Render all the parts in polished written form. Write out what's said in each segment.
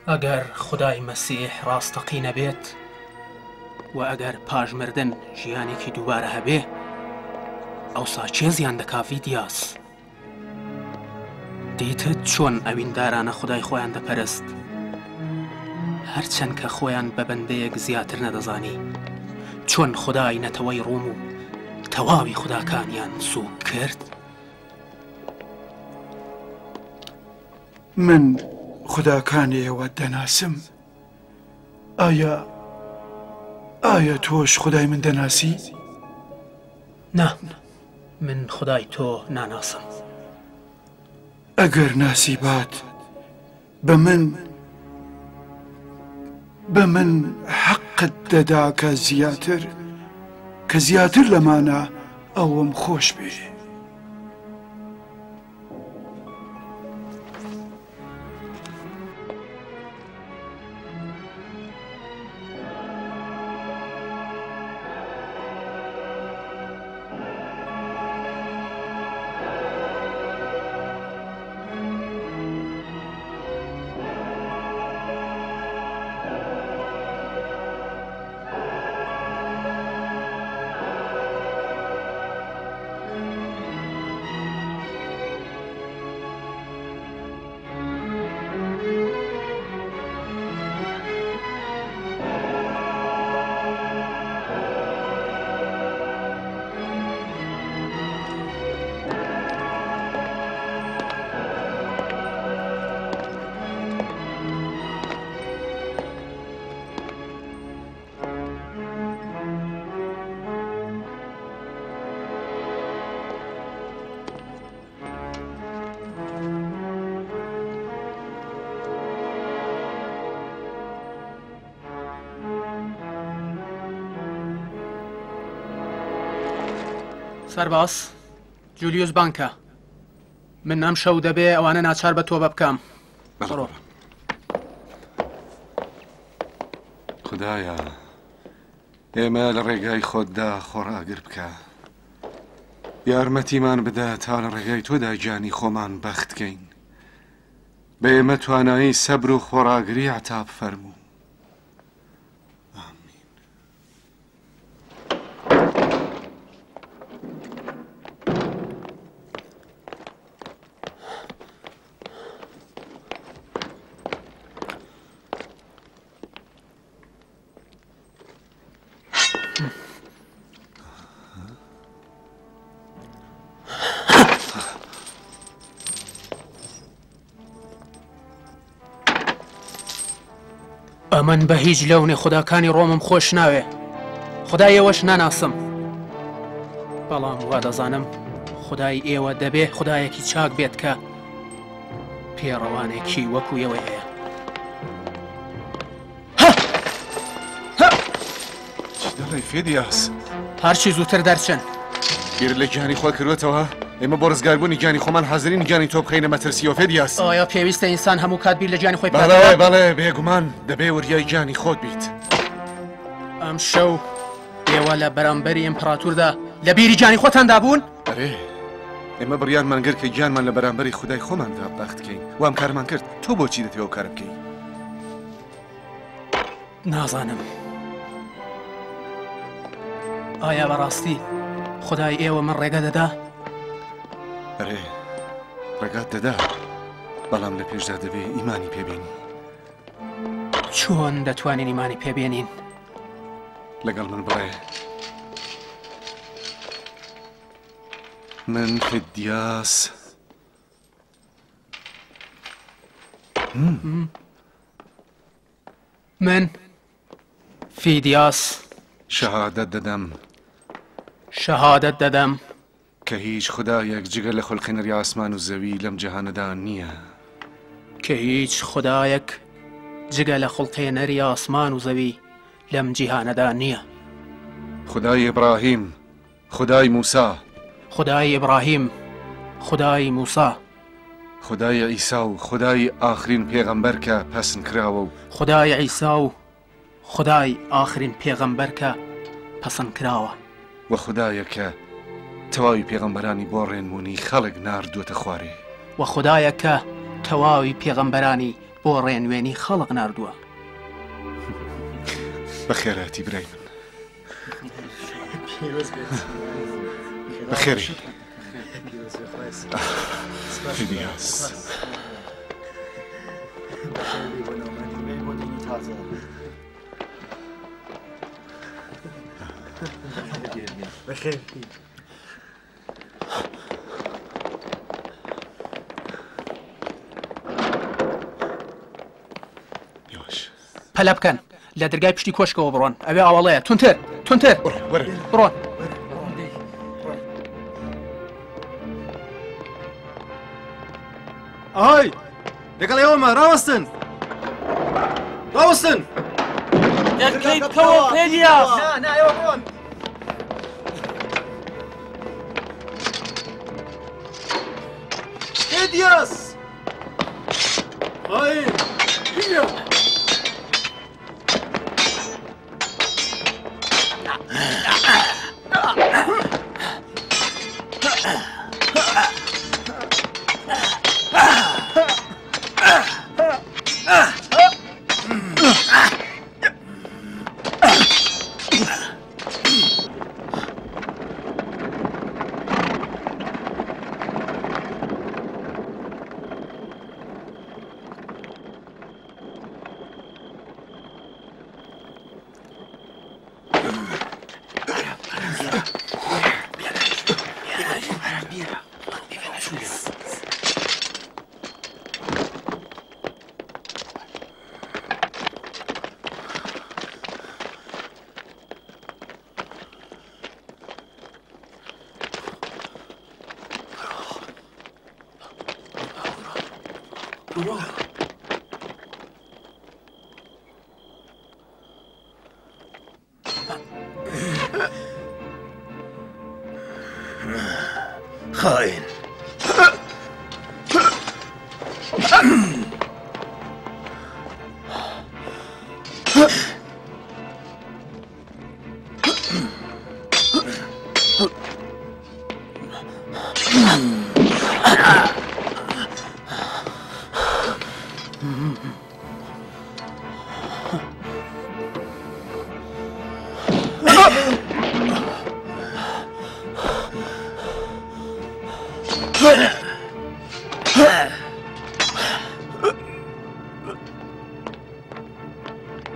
ئەگەر خودای مەسیح ڕاستەقی نەبێت و ئەگەر پاژمردن ژیانێکی دووبارە هەبێ ئەوسا چێ زیان دەکا ڤیدیاس؟ دیتت چۆن ئەویندارانە خودای خۆیان دەپەرست هەرچەند کە خۆیان بە بەندەیەک زیاتر نەدەزانی چۆن خودای نەتەوەی ڕووم و تەواوی خوداکانیان سووک کرد؟ من خوداکانی ئێوە دەناسم. ئایا تۆش خودای من دەناسی؟ نا، من خودای تۆ ناناسم. ئەگەر ناسی بات بە من حەقت دەدا کە زیاتر لەمانە ئەوم خۆش بێ. سەرباس، جولیوس بانکە. من ئەم شەو دەبێ ئەوانە ناچار بە تۆ بە بکەم. خدایە، ئێمە لە ڕێگای خۆتدا خۆڕاگر بکە. یارمەتیمان بدە تا لە ڕێگای تۆدا گیانی خۆمان بەختکەین. بە ئێمە توانایی سەبر و خۆڕاگری عتاب فەرموو. ئەمن بە هیچ لەونێ خوداکانی ڕۆمم خۆش ناوێ. خودای ئێوەش ناناسم. بەڵام وا دەزانم خودای ئێوە دەبێ خودایەکی چاک بێت کە پێڕەوانێکی وەکو ئێوە هەیە. چی دەڵێی فێدیاس؟ هەرچی زووتر دەرچن. بیر لە گیانی خۆ کردوێتەوە؟ ئێمە بۆ ڕزگاربوونی گیانی خۆمان حەزرین گیانی تۆ بخەینە مەترسیەوە فێدیاس. ئایا پێویستە ئینسان هەموو کات بیر لە گیانی خۆی بەڵێ بەڵێ بێگومان دەبێ وریای گیانی خۆت بیت. ئەم شەو ئێوە لە بەرامبەری ئیمپراتوردا لە بیری گیانی خۆتاندا بوون؟ ئەرێ ئێمە بڕیانمان کرد کە گیانمان لە بەرامبەری خودای خۆماندا بەختکەین. وام کارمان کرد. تۆ بۆچی دەتەوێت ئەو کارە بکەی؟ نازانم. ئایا بەڕاستی خودای ئێوە من ڕێگە دەدا؟ ئەرێ ڕێگات دەدا، بەڵام لە پێشدا دەبێ ئیمانی پێبێنی. چۆن دەتوانین ئیمانی پێبێنین؟ لەگەڵ من بڕێ. من فێدیاس من فێدیاس شەهادەت دەدەم کە هیچ خودایەک جگە لە خولقێنەری ئاسمان و زەوی لەم جەهانەدا نییە. کە هیچ خودایەک جگە لە خوڵقێنەری ئاسمان و زەوی لەم جیهانەدا نییە. خدای ئیبراهیم، خدای موسا، خدای ئیبراهیم، خدای موسا، خدای عیسا و خدای ئاخرین پێغەمبەر کە پەسند کراوە و خدای عیسا و خدای ئاخرین پێغەمبەر کە پەسند کراوە و خدایە کە تەواوی پێغەمبەرانی بۆ ڕێنمونی خەڵک ناردووەتە خوارێ. و خدایە کە تەواوی پێغەمبەرانی بۆ ڕێنوێنی خەڵق ناردووە. بەخێراتی برای من. بەخێری فیدیاس. بخير يواش پەلە بکەن لە دەرگای پشتی کۆشکەوە بڕۆن ئەوێ ئاوەڵەیە تونتر تونتر بڕۆن. ئاهای لەگەڵ ئێوەمە ڕاوەستن ڕاوەستن دەکەیتەوە فێلیاس نا ئێوە بڕۆن فێلیاس خاین هیە خاين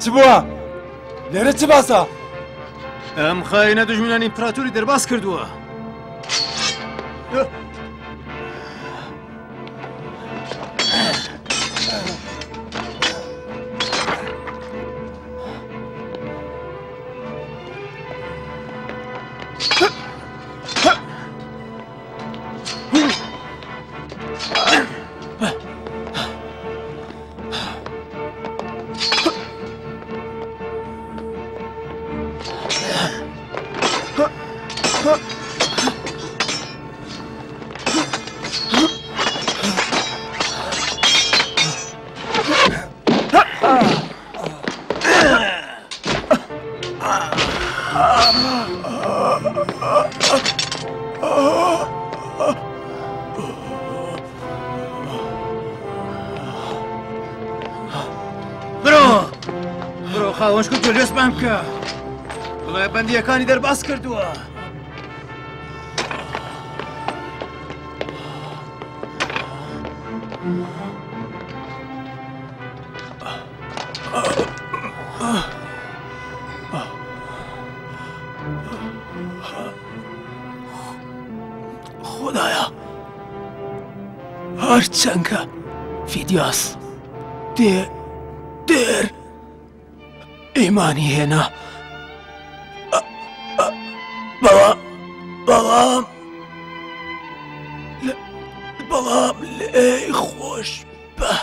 چ بووە؟ لێرە چ باسە؟ ئەم خاینە دژمنانی ئیمپراتۆری دەرباز کردووە. برۆ خاوەشکە جۆلێسمان بکە بڵێ بەندیەکانی دەرباز کردووە. خدایە هەرچەندکە فیدیاس دێر ئیمانی هێنا بەڵام لێی خۆش بە